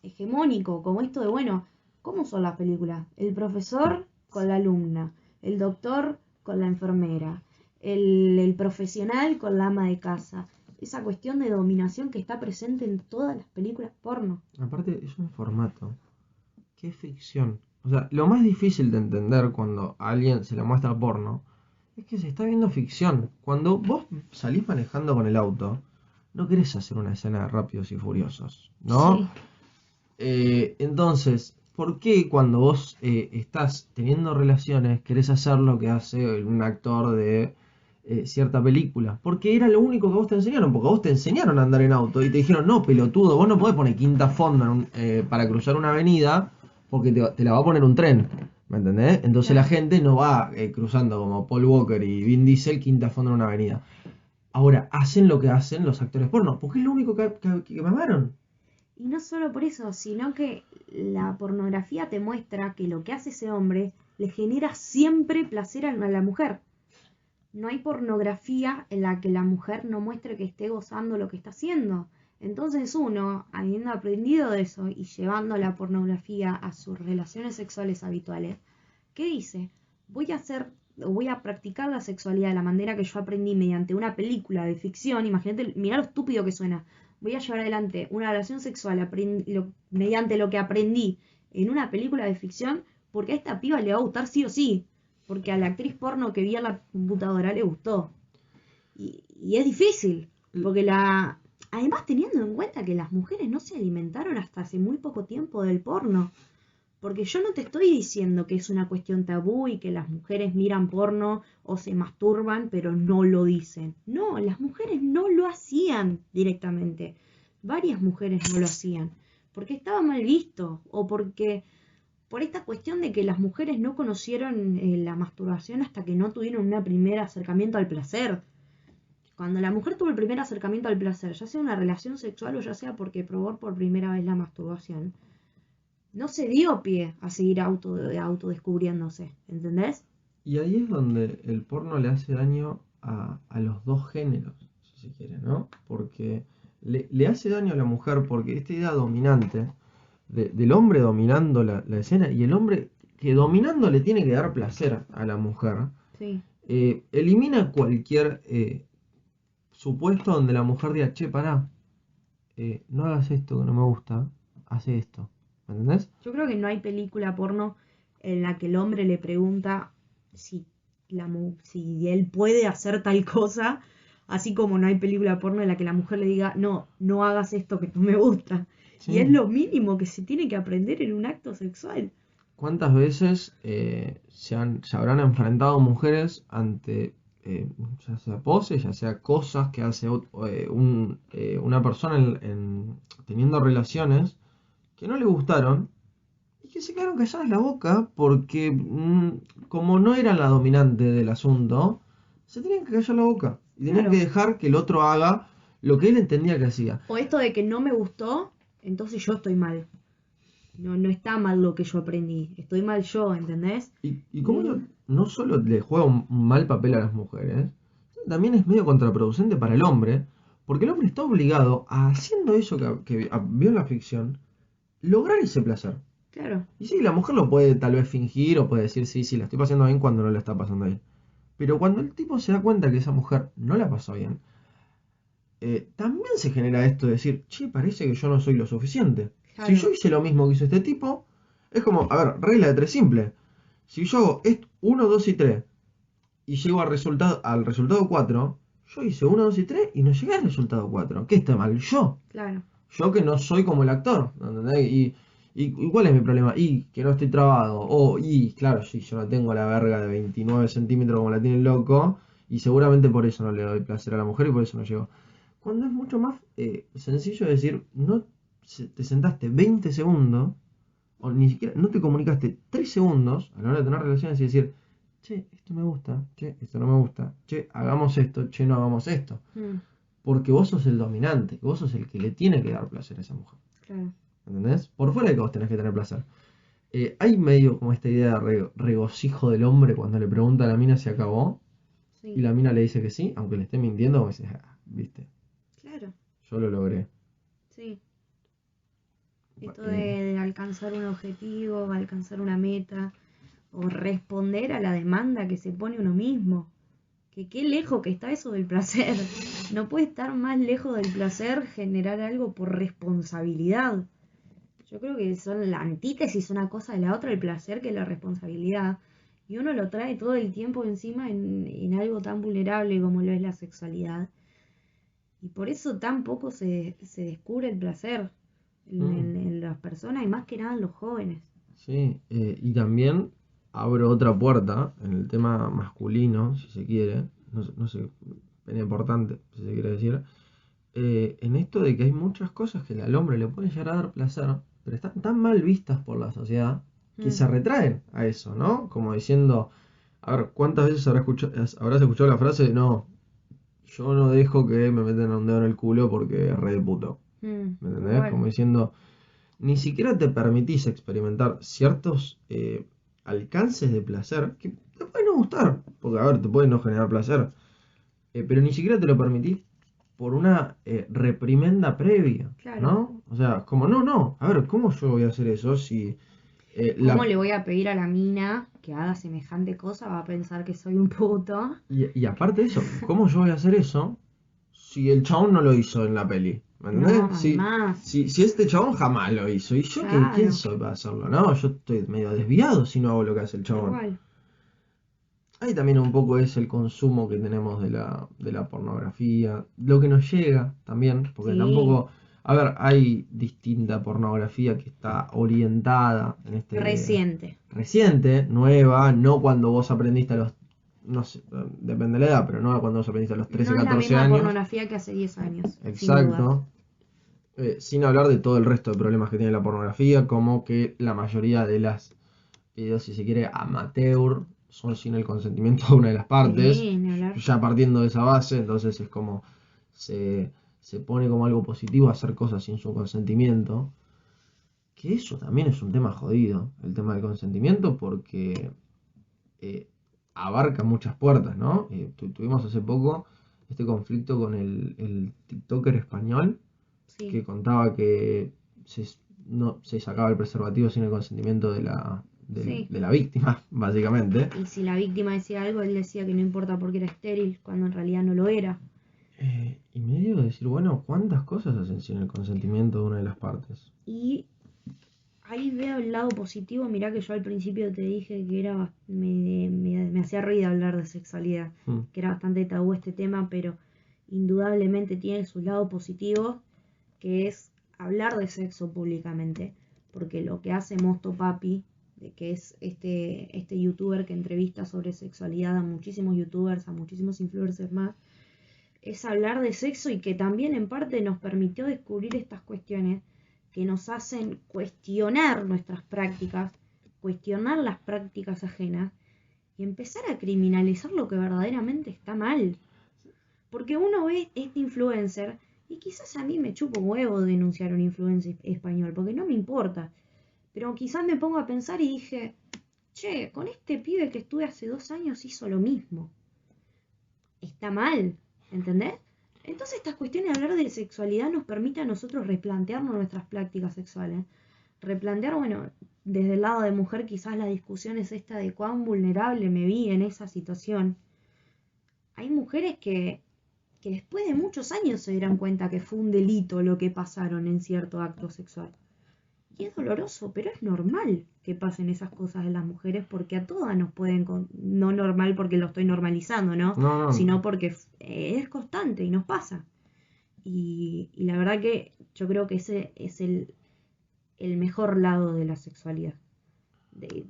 hegemónico, como esto de, bueno, ¿cómo son las películas? El profesor con la alumna, el doctor con la enfermera, el profesional con la ama de casa. Esa cuestión de dominación que está presente en todas las películas porno. Aparte, es un formato que es ficción. O sea, lo más difícil de entender cuando a alguien se le muestra porno es que se está viendo ficción. Cuando vos salís manejando con el auto, no querés hacer una escena de Rápidos y Furiosos, ¿no? Sí. Entonces, ¿por qué cuando vos estás teniendo relaciones querés hacer lo que hace un actor de cierta película? Porque era lo único que vos te enseñaron, porque vos te enseñaron a andar en auto y te dijeron, no, pelotudo, vos no podés poner quinta fonda para cruzar una avenida porque te la va a poner un tren, ¿me entendés? Entonces la gente no va cruzando como Paul Walker y Vin Diesel quinta fonda en una avenida. Ahora, hacen lo que hacen los actores porno, porque es lo único que mamaron. Y no solo por eso, sino que la pornografía te muestra que lo que hace ese hombre le genera siempre placer a la mujer. No hay pornografía en la que la mujer no muestre que esté gozando lo que está haciendo. Entonces uno, habiendo aprendido de eso y llevando la pornografía a sus relaciones sexuales habituales, ¿qué dice? Voy a practicar la sexualidad de la manera que yo aprendí mediante una película de ficción. Imagínate, mirá lo estúpido que suena. Voy a llevar adelante una relación sexual mediante lo que aprendí en una película de ficción, porque a esta piba le va a gustar sí o sí, porque a la actriz porno que vi en la computadora le gustó. Y es difícil, porque además teniendo en cuenta que las mujeres no se alimentaron hasta hace muy poco tiempo del porno. Porque yo no te estoy diciendo que es una cuestión tabú y que las mujeres miran porno o se masturban, pero no lo dicen. No, las mujeres no lo hacían directamente. Varias mujeres no lo hacían. Porque estaba mal visto o porque por esta cuestión de que las mujeres no conocieron la masturbación hasta que no tuvieron un primer acercamiento al placer. Cuando la mujer tuvo el primer acercamiento al placer, ya sea una relación sexual o ya sea porque probó por primera vez la masturbación, no se dio pie a seguir autodescubriéndose, ¿entendés? Y ahí es donde el porno le hace daño a los dos géneros, si se quiere, ¿no? Porque le hace daño a la mujer porque esta idea dominante del hombre dominando la escena y el hombre que dominando le tiene que dar placer a la mujer, Sí. Elimina cualquier supuesto donde la mujer diga, che, pará, no hagas esto que no me gusta, hace esto. ¿Me entendés? Yo creo que no hay película porno en la que el hombre le pregunta si, si él puede hacer tal cosa, así como no hay película porno en la que la mujer le diga, no, no hagas esto que no me gusta. Sí. Y es lo mínimo que se tiene que aprender en un acto sexual. ¿Cuántas veces se habrán enfrentado mujeres ante ya sea poses, ya sea cosas que hace una persona teniendo relaciones que no le gustaron y que se quedaron calladas la boca porque como no eran la dominante del asunto, se tenían que callar la boca y tenían Claro. que dejar que el otro haga lo que él entendía que hacía. O esto de que no me gustó, entonces yo estoy mal. No, no está mal lo que yo aprendí, estoy mal yo, ¿entendés? Y como no solo le juega un mal papel a las mujeres, también es medio contraproducente para el hombre, porque el hombre está obligado a, haciendo eso que vio en la ficción, lograr ese placer. Claro. Y sí, la mujer lo puede tal vez fingir o puede decir, sí, sí, la estoy pasando bien cuando no la está pasando bien. Pero cuando el tipo se da cuenta que esa mujer no la pasó bien, también se genera esto de decir, che, parece que yo no soy lo suficiente. Claro. Si yo hice lo mismo que hizo este tipo, es como, a ver, regla de 3 simple. Si yo hago 1, 2 y 3 y llego al resultado 4, yo hice 1, 2 y 3 y no llegué al resultado 4. ¿Qué está mal? Yo. Claro. Yo que no soy como el actor. ¿Entendés? ¿Y cuál es mi problema? Y que no estoy trabado. Claro, sí, yo no tengo la verga de 29 centímetros como la tiene el loco. Y seguramente por eso no le doy placer a la mujer y por eso no llego. Cuando es mucho más sencillo decir, no te sentaste 20 segundos, o ni siquiera, no te comunicaste 3 segundos a la hora de tener relaciones y decir, che, esto me gusta, che, esto no me gusta, che, hagamos esto, che, no hagamos esto. Mm, Porque vos sos el dominante, vos sos el que le tiene que dar placer a esa mujer. claro. ¿Entendés? Por fuera de que vos tenés que tener placer. Hay medio como esta idea de regocijo del hombre cuando le pregunta a la mina si acabó y Sí, la mina le dice que sí, aunque le esté mintiendo, como dices, "Ah, viste, claro. yo lo logré". Sí. Esto Eh, de alcanzar un objetivo, alcanzar una meta o responder a la demanda que se pone uno mismo. Que qué lejos que está eso del placer. No puede estar más lejos del placer generar algo por responsabilidad. Yo creo que son la antítesis una cosa de la otra, el placer que la responsabilidad. Y uno lo trae todo el tiempo encima en algo tan vulnerable como lo es la sexualidad. Y por eso tan poco se descubre el placer mm, en las personas y más que nada en los jóvenes. sí, y también abro otra puerta en el tema masculino, si se quiere, no sé, es importante, si se quiere decir, en esto de que hay muchas cosas que al hombre le pueden llegar a dar placer, pero están tan mal vistas por la sociedad que Mm, se retraen a eso, ¿no? Como diciendo, a ver, ¿cuántas veces habrás escuchado la frase de no, yo no dejo que me metan un dedo en el culo porque es re de puto? ¿Me tal entendés? cual. Como diciendo, ni siquiera te permitís experimentar ciertos alcances de placer que te pueden no gustar, porque a ver, te pueden no generar placer, pero ni siquiera te lo permitís por una reprimenda previa, Claro. ¿no? O sea, como no, a ver, ¿cómo yo voy a hacer eso si ¿Cómo le voy a pedir a la mina que haga semejante cosa? Va a pensar que soy un puto. y aparte de eso, ¿cómo yo voy a hacer eso si el chabón no lo hizo en la peli? ¿Me No, entendés? además, Si este chabón jamás lo hizo, ¿y yo quién claro, soy para hacerlo? No, yo estoy medio desviado si no hago lo que hace el tal chabón. cual. Ahí también un poco es el consumo que tenemos de la pornografía, lo que nos llega también, porque Sí, tampoco, a ver, hay distinta pornografía que está orientada en este reciente. reciente, nueva, no cuando vos aprendiste a los, no sé, depende de la edad, pero no cuando vos aprendiste a los No 13 es la 14 misma años, pornografía que hace 10 años, sin dudas. exacto, sin hablar de todo el resto de problemas que tiene la pornografía, como que la mayoría de las videos, si se quiere, amateur, son sin el consentimiento de una de las partes. Sí, ni hablar. Ya partiendo de esa base, entonces es como se pone como algo positivo hacer cosas sin su consentimiento. Que eso también es un tema jodido, el tema del consentimiento, porque eh, abarca muchas puertas, ¿no? Tuvimos hace poco este conflicto con el TikToker español Sí, que contaba que se, no, se sacaba el preservativo sin el consentimiento sí. de la víctima, básicamente. Y si la víctima decía algo, él decía que no importa porque era estéril, cuando en realidad no lo era. Y me dio decir, bueno, ¿cuántas cosas hacen sin el consentimiento de una de las partes? Y ahí veo el lado positivo. Mirá que yo al principio te dije que era me hacía ruido hablar de sexualidad, Mm, que era bastante tabú este tema, pero indudablemente tiene su lado positivo, que es hablar de sexo públicamente, porque lo que hace Mosto Papi, de que es este youtuber que entrevista sobre sexualidad a muchísimos youtubers, a muchísimos influencers más, es hablar de sexo y que también en parte nos permitió descubrir estas cuestiones que nos hacen cuestionar nuestras prácticas, cuestionar las prácticas ajenas y empezar a criminalizar lo que verdaderamente está mal. Porque uno ve este influencer y quizás a mí me chupo un huevo denunciar a un influencer español, porque no me importa. Pero quizás me pongo a pensar y dije, che, con este pibe que estuve hace 2 años hizo lo mismo. Está mal, ¿entendés? Entonces estas cuestiones de hablar de sexualidad nos permite a nosotros replantearnos nuestras prácticas sexuales. Replantear, bueno, desde el lado de mujer quizás la discusión es esta de cuán vulnerable me vi en esa situación. Hay mujeres que después de muchos años se dieron cuenta que fue un delito lo que pasaron en cierto acto sexual. Y es doloroso, pero es normal que pasen esas cosas en las mujeres porque a todas nos pueden, no normal porque lo estoy normalizando, ¿no? no, no, Sino porque es constante y nos pasa. Y la verdad que yo creo que ese es el mejor lado de la sexualidad, de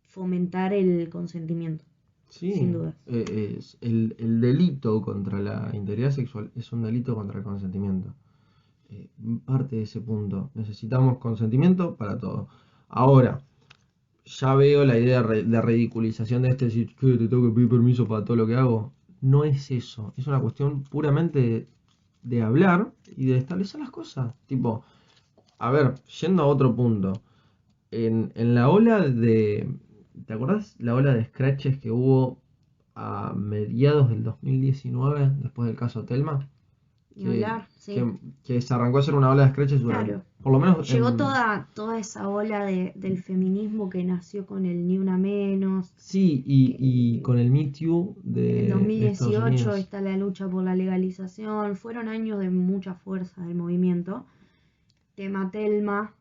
fomentar el consentimiento, sin sí, dudas. el delito contra la integridad sexual es un delito contra el consentimiento. Parte de ese punto. Necesitamos consentimiento para todo. Ahora, ya veo la idea de ridiculización de decir que te tengo que pedir permiso para todo lo que hago. No es eso, es una cuestión puramente de hablar y de establecer las cosas. Tipo, a ver, yendo a otro punto, en la ola de... ¿Te acordás la ola de scratches que hubo a mediados del 2019, después del caso Telma? Ni Que, hablar, sí. que se arrancó a hacer una ola de scratches durante, Claro. por lo menos Llegó toda esa ola del feminismo que nació con el Ni Una Menos. Sí, y con el Me Too En el de Estados 2018 Unidos. está la lucha por la legalización. Fueron años de mucha fuerza del movimiento. Tema Telma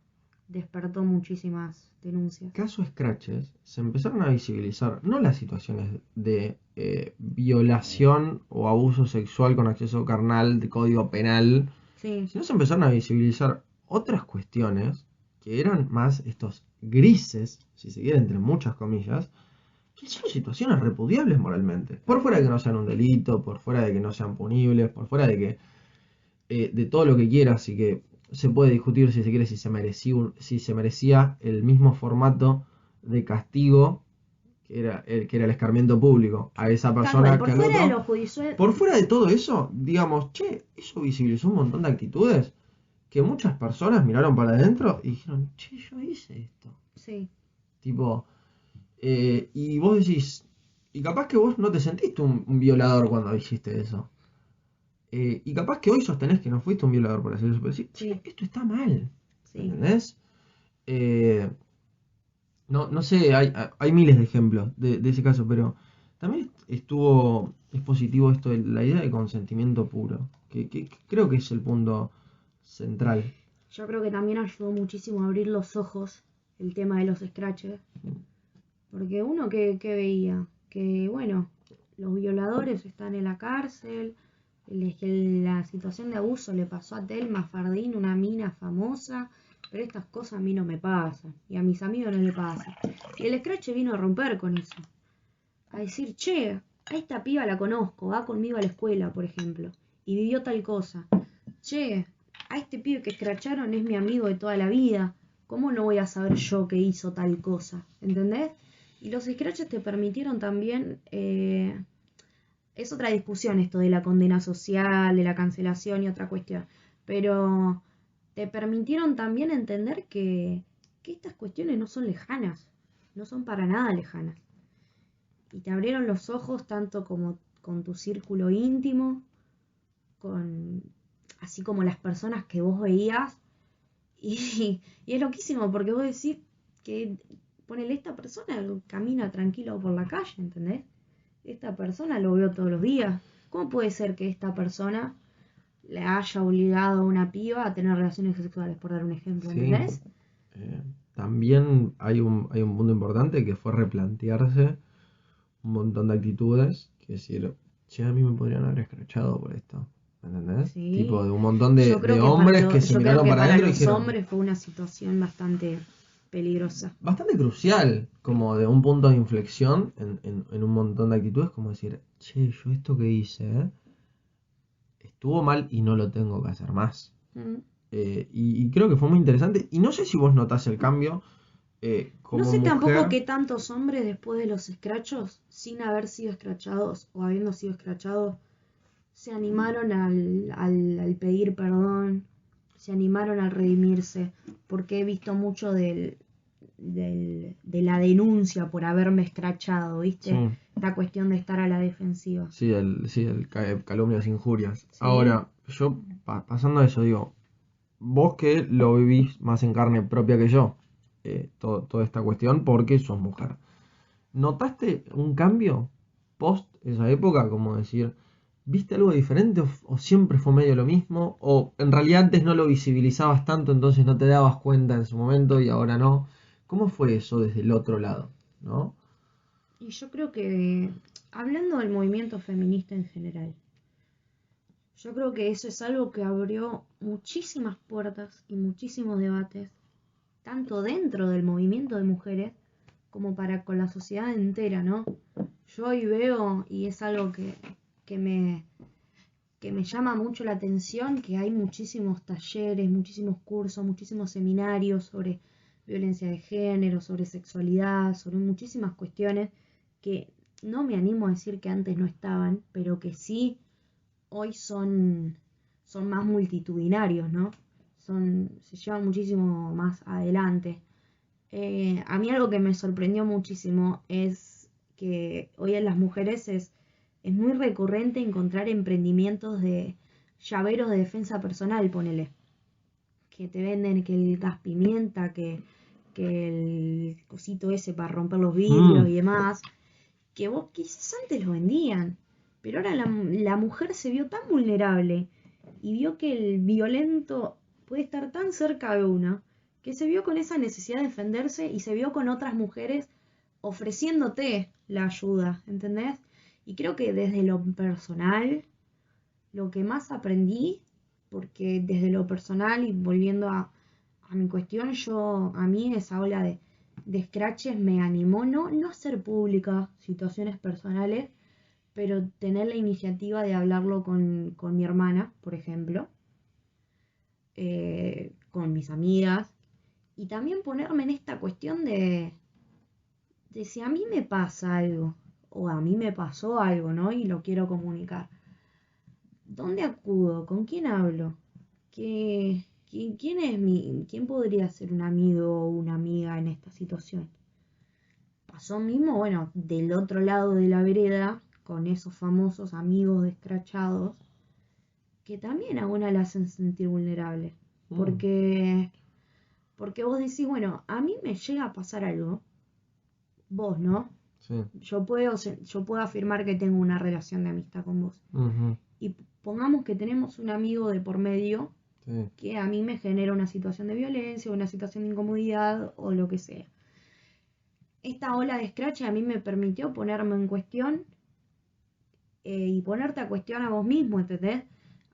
despertó muchísimas denuncias. Caso Scratches, se empezaron a visibilizar no las situaciones de violación o abuso sexual con acceso carnal de código penal, Sí, sino se empezaron a visibilizar otras cuestiones que eran más estos grises, si se quiere, entre muchas comillas, que son situaciones repudiables moralmente. Por fuera de que no sean un delito, por fuera de que no sean punibles, por fuera de que de todo lo que quieras y que se puede discutir si se quiere si se merecía el mismo formato de castigo que era el escarmiento público a esa tal cual. persona Por que al fuera de otro. lo judicial, Por fuera de todo eso, digamos, che, eso visibilizó un montón de actitudes que muchas personas miraron para adentro y dijeron, che, yo hice esto. sí. Tipo, y vos decís, y capaz que vos no te sentiste un violador cuando hiciste eso. Y capaz que hoy sostenés que no fuiste un violador por hacer eso, pero decís, che, Sí, esto está mal. sí. ¿Entendés? Eh, no sé, hay miles de ejemplos de ese caso, pero también es positivo esto de la idea de consentimiento puro, que creo que es el punto central. Yo creo que también ayudó muchísimo a abrir los ojos el tema de los scratches. Porque uno que veía que, bueno, los violadores están en la cárcel, que la situación de abuso le pasó a Telma Fardín, una mina famosa, pero estas cosas a mí no me pasan y a mis amigos no le pasan. Y el Scratch vino a romper con eso, a decir, che, a esta piba la conozco, va conmigo a la escuela, por ejemplo, y vivió tal cosa. Che, a este pibe que escracharon es mi amigo de toda la vida, ¿cómo no voy a saber yo que hizo tal cosa? ¿Entendés? Y los scratches te permitieron también, es otra discusión esto de la condena social, de la cancelación y otra cuestión, pero te permitieron también entender que estas cuestiones no son lejanas, no son para nada lejanas. Y te abrieron los ojos tanto como con tu círculo íntimo, con así como las personas que vos veías. Y es loquísimo porque vos decís que ponele esta persona camina tranquilo por la calle, ¿entendés? Esta persona lo veo todos los días. ¿Cómo puede ser que esta persona le haya obligado a una piba a tener relaciones sexuales, por dar un ejemplo, Sí. ¿entendés? También hay un punto importante que fue replantearse un montón de actitudes, que decir, che, a mí me podrían haber escrachado por esto. ¿Entendés? Tipo, Sí. de un montón Yo de creo que hombres que se yo creo miraron que para para adentro y los dijeron, hombres fue una situación bastante peligrosa. bastante crucial, como de un punto de inflexión en un montón de actitudes, como decir, che, yo esto que hice, estuvo mal y no lo tengo que hacer más. Mm. Y creo que fue muy interesante. Y no sé si vos notás el cambio No como sé tampoco mujer. qué tantos hombres después de los escrachos, sin haber sido escrachados o habiendo sido escrachados, se animaron al pedir perdón, se animaron al redimirse, porque he visto mucho de la denuncia por haberme escrachado, ¿viste? Sí, La cuestión de estar a la defensiva. sí, el calumnias, injurias. Sí, Ahora, yo pasando a eso, digo, vos que lo vivís más en carne propia que yo, toda esta cuestión, porque sos mujer. ¿Notaste un cambio post esa época? Como decir, ¿viste algo diferente o siempre fue medio lo mismo? ¿O en realidad antes no lo visibilizabas tanto, entonces no te dabas cuenta en su momento y ahora no? ¿Cómo fue eso desde el otro lado? ¿No? y yo creo que, hablando del movimiento feminista en general, yo creo que eso es algo que abrió muchísimas puertas y muchísimos debates, tanto dentro del movimiento de mujeres como para con la sociedad entera, ¿no? Yo hoy veo, y es algo que me, que me llama mucho la atención, que hay muchísimos talleres, muchísimos cursos, muchísimos seminarios sobre violencia de género, sobre sexualidad, sobre muchísimas cuestiones que no me animo a decir que antes no estaban, pero que sí hoy son más multitudinarios, ¿no? Se llevan muchísimo más adelante. A mí algo que me sorprendió muchísimo es que hoy en las mujeres es muy recurrente encontrar emprendimientos de llaveros de defensa personal, ponele. Que te venden que el gas pimienta, que el cosito ese para romper los vidrios Mm, y demás, que vos quizás antes lo vendían, pero ahora la mujer se vio tan vulnerable y vio que el violento puede estar tan cerca de una, que se vio con esa necesidad de defenderse y se vio con otras mujeres ofreciéndote la ayuda, ¿entendés? Y creo que desde lo personal, lo que más aprendí, porque desde lo personal y volviendo a mi cuestión, a mí esa ola de scratches me animó no a hacer públicas situaciones personales, pero tener la iniciativa de hablarlo con mi hermana, por ejemplo, con mis amigas, y también ponerme en esta cuestión de si a mí me pasa algo, o a mí me pasó algo, ¿no? Y lo quiero comunicar. ¿Dónde acudo? ¿Con quién hablo? ¿Quién podría ser un amigo o una amiga en esta situación? Pasó mismo, bueno, del otro lado de la vereda, con esos famosos amigos descrachados, que también a una la hacen sentir vulnerable. mm, Porque, porque vos decís, bueno, a mí me llega a pasar algo, vos, ¿no? sí, Yo puedo afirmar que tengo una relación de amistad con vos. ujú, Y pongamos que tenemos un amigo de por medio sí. que a mí me genera una situación de violencia, una situación de incomodidad o lo que sea. Esta ola de scratch a mí me permitió ponerme en cuestión y ponerte a cuestión a vos mismo, ¿entendés?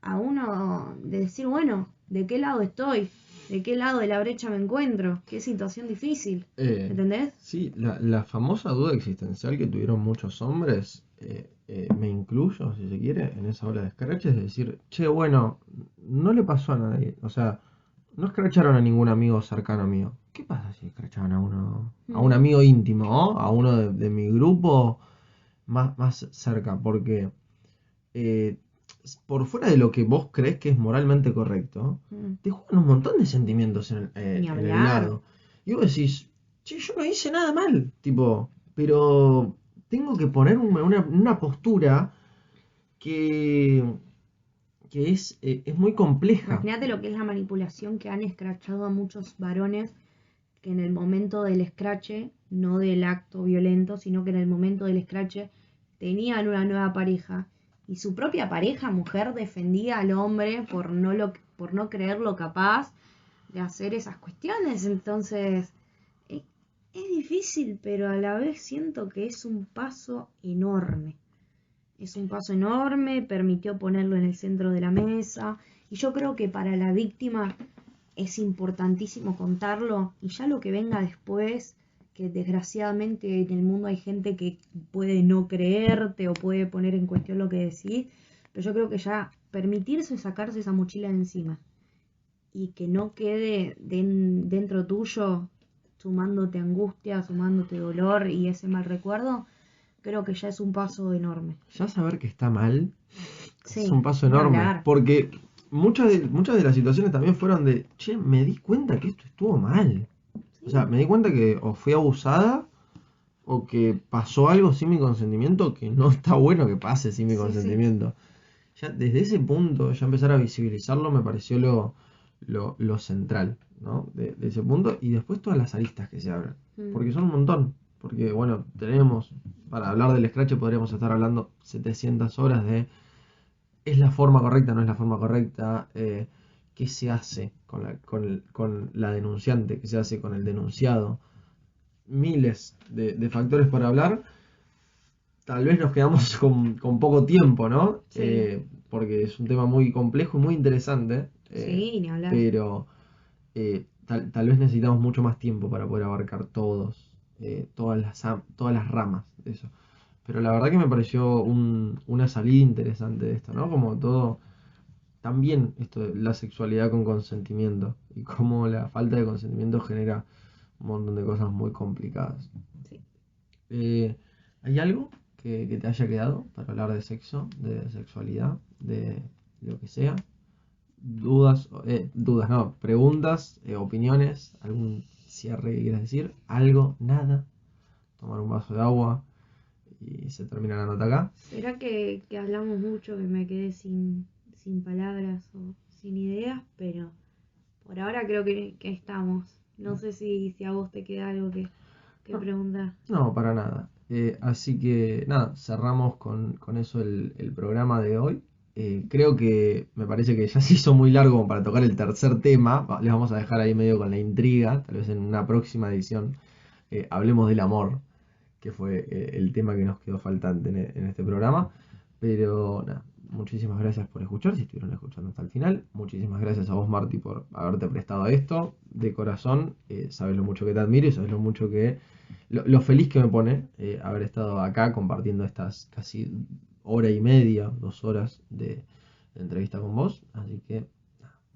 A uno de decir, bueno, ¿de qué lado estoy? ¿De qué lado de la brecha me encuentro? ¿Qué situación difícil? Eh, ¿Entendés? sí, la famosa duda existencial que tuvieron muchos hombres, me incluyo, si se quiere, en esa ola de scratch, es decir, che, bueno, no le pasó a nadie, o sea, no escracharon a ningún amigo cercano mío. ¿Qué pasa si escrachaban a uno, a un Mm, amigo íntimo, ¿no? A uno de mi grupo más cerca? Porque eh, por fuera de lo que vos crees que es moralmente correcto, mm. te juegan un montón de sentimientos Ni en el hablar. lado. Y vos decís, che, yo no hice nada mal, tipo, pero tengo que poner una postura que, que es muy compleja. Imagínate lo que es la manipulación que han escrachado a muchos varones que en el momento del escrache, no del acto violento, sino que en el momento del escrache tenían una nueva pareja y su propia pareja, mujer, defendía al hombre por no creerlo capaz de hacer esas cuestiones. Entonces, es, es difícil, pero a la vez siento que es un paso enorme. Es un paso enorme, permitió ponerlo en el centro de la mesa y yo creo que para la víctima es importantísimo contarlo y ya lo que venga después, que desgraciadamente en el mundo hay gente que puede no creerte o puede poner en cuestión lo que decís, pero yo creo que ya permitirse sacarse esa mochila de encima y que no quede dentro tuyo sumándote angustia, sumándote dolor y ese mal recuerdo, creo que ya es un paso enorme. Ya saber que está mal es Sí, un paso ni enorme, hablar. porque muchas de las situaciones también fueron de, che, me di cuenta que esto estuvo mal. O sea, Sí, me di cuenta que o fui abusada o que pasó algo sin mi consentimiento que no está bueno que pase sin mi sí, sí. consentimiento. Ya desde ese punto, ya empezar a visibilizarlo me pareció lo central, ¿no? De ese punto y después todas las aristas que se abren, Mm, porque son un montón. Porque, bueno, para hablar del Scratch podríamos estar hablando 700 horas de ¿es la forma correcta, no es la forma correcta? ¿Qué se hace con la denunciante? ¿Qué se hace con el denunciado? Miles de factores para hablar. Tal vez nos quedamos con poco tiempo, ¿no? sí, Porque es un tema muy complejo y muy interesante. sí, ni hablar. Pero tal vez necesitamos mucho más tiempo para poder abarcar todas las ramas de eso. Pero la verdad que me pareció una salida interesante de esto, ¿no? Como todo, también esto de la sexualidad con consentimiento y cómo la falta de consentimiento genera un montón de cosas muy complicadas. Sí. ¿Hay algo que te haya quedado para hablar de sexo, de sexualidad, de lo que sea? Dudas, no, preguntas, opiniones, algún cierre que quieras decir, algo, nada, tomar un vaso de agua y se termina la nota acá. ¿Será que hablamos mucho, que me quedé sin palabras o sin ideas? Pero por ahora creo que estamos. No sé si a vos te queda algo que No, preguntar. no, para nada. Así que nada, cerramos con eso el programa de hoy. Creo que me parece que ya se hizo muy largo como para tocar el tercer tema. Les vamos a dejar ahí medio con la intriga. Tal vez en una próxima edición hablemos del amor, que fue el tema que nos quedó faltante en este programa. Pero nada, muchísimas gracias por escuchar, si estuvieron escuchando hasta el final. Muchísimas gracias a vos, Marti, por haberte prestado a esto. De corazón, sabes lo mucho que te admiro y sabes lo mucho lo feliz que me pone haber estado acá compartiendo estas casi hora y media, 2 horas de entrevista con vos. Así que